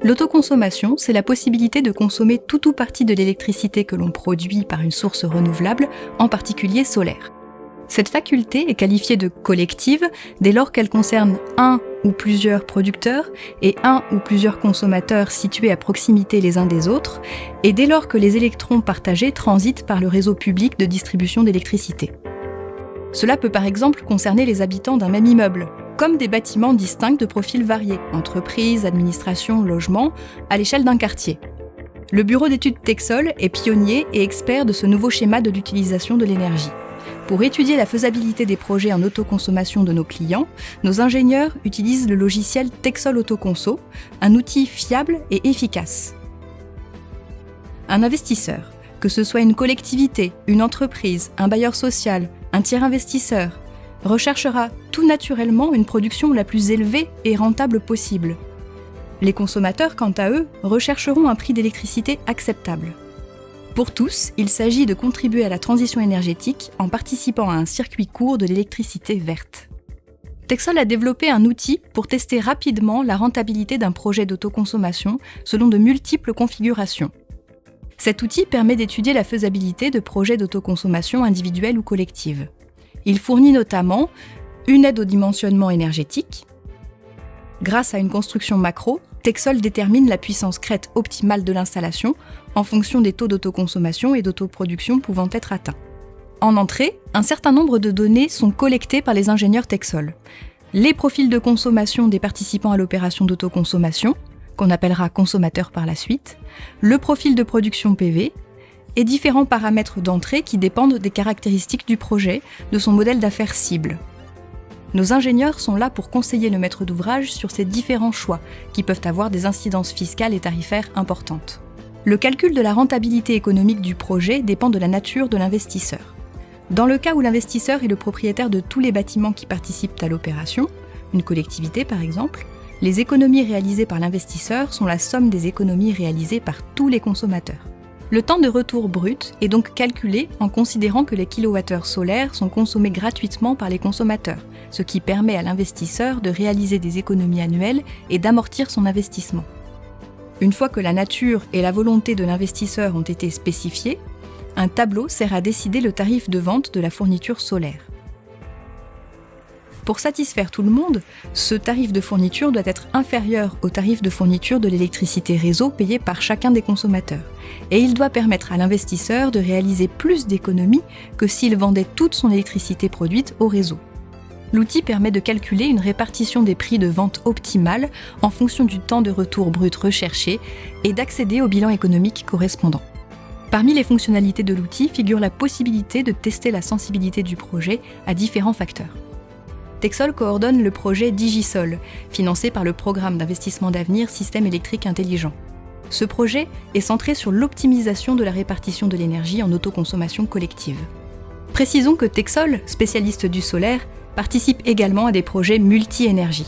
L'autoconsommation, c'est la possibilité de consommer tout ou partie de l'électricité que l'on produit par une source renouvelable, en particulier solaire. Cette faculté est qualifiée de collective dès lors qu'elle concerne un ou plusieurs producteurs et un ou plusieurs consommateurs situés à proximité les uns des autres, et dès lors que les électrons partagés transitent par le réseau public de distribution d'électricité. Cela peut par exemple concerner les habitants d'un même immeuble, comme des bâtiments distincts de profils variés, entreprises, administrations, logements, à l'échelle d'un quartier. Le bureau d'études Texol est pionnier et expert de ce nouveau schéma de l'utilisation de l'énergie. Pour étudier la faisabilité des projets en autoconsommation de nos clients, nos ingénieurs utilisent le logiciel Texol Autoconso, un outil fiable et efficace. Un investisseur, que ce soit une collectivité, une entreprise, un bailleur social, un tiers investisseur, recherchera tout naturellement une production la plus élevée et rentable possible. Les consommateurs, quant à eux, rechercheront un prix d'électricité acceptable. Pour tous, il s'agit de contribuer à la transition énergétique en participant à un circuit court de l'électricité verte. Texol a développé un outil pour tester rapidement la rentabilité d'un projet d'autoconsommation selon de multiples configurations. Cet outil permet d'étudier la faisabilité de projets d'autoconsommation individuelle ou collective. Il fournit notamment une aide au dimensionnement énergétique. Grâce à une construction macro, Texol détermine la puissance crête optimale de l'installation en fonction des taux d'autoconsommation et d'autoproduction pouvant être atteints. En entrée, un certain nombre de données sont collectées par les ingénieurs Texol. Les profils de consommation des participants à l'opération d'autoconsommation, qu'on appellera consommateurs par la suite, le profil de production PV, et différents paramètres d'entrée qui dépendent des caractéristiques du projet, de son modèle d'affaires cible. Nos ingénieurs sont là pour conseiller le maître d'ouvrage sur ces différents choix, qui peuvent avoir des incidences fiscales et tarifaires importantes. Le calcul de la rentabilité économique du projet dépend de la nature de l'investisseur. Dans le cas où l'investisseur est le propriétaire de tous les bâtiments qui participent à l'opération, une collectivité par exemple, les économies réalisées par l'investisseur sont la somme des économies réalisées par tous les consommateurs. Le temps de retour brut est donc calculé en considérant que les kilowattheures solaires sont consommés gratuitement par les consommateurs, ce qui permet à l'investisseur de réaliser des économies annuelles et d'amortir son investissement. Une fois que la nature et la volonté de l'investisseur ont été spécifiées, un tableau sert à décider le tarif de vente de la fourniture solaire. Pour satisfaire tout le monde, ce tarif de fourniture doit être inférieur au tarif de fourniture de l'électricité réseau payé par chacun des consommateurs. Et il doit permettre à l'investisseur de réaliser plus d'économies que s'il vendait toute son électricité produite au réseau. L'outil permet de calculer une répartition des prix de vente optimale en fonction du temps de retour brut recherché et d'accéder au bilan économique correspondant. Parmi les fonctionnalités de l'outil figure la possibilité de tester la sensibilité du projet à différents facteurs. Texol coordonne le projet DigiSol, financé par le programme d'investissement d'avenir Système électrique intelligent. Ce projet est centré sur l'optimisation de la répartition de l'énergie en autoconsommation collective. Précisons que Texol, spécialiste du solaire, participe également à des projets multi-énergie.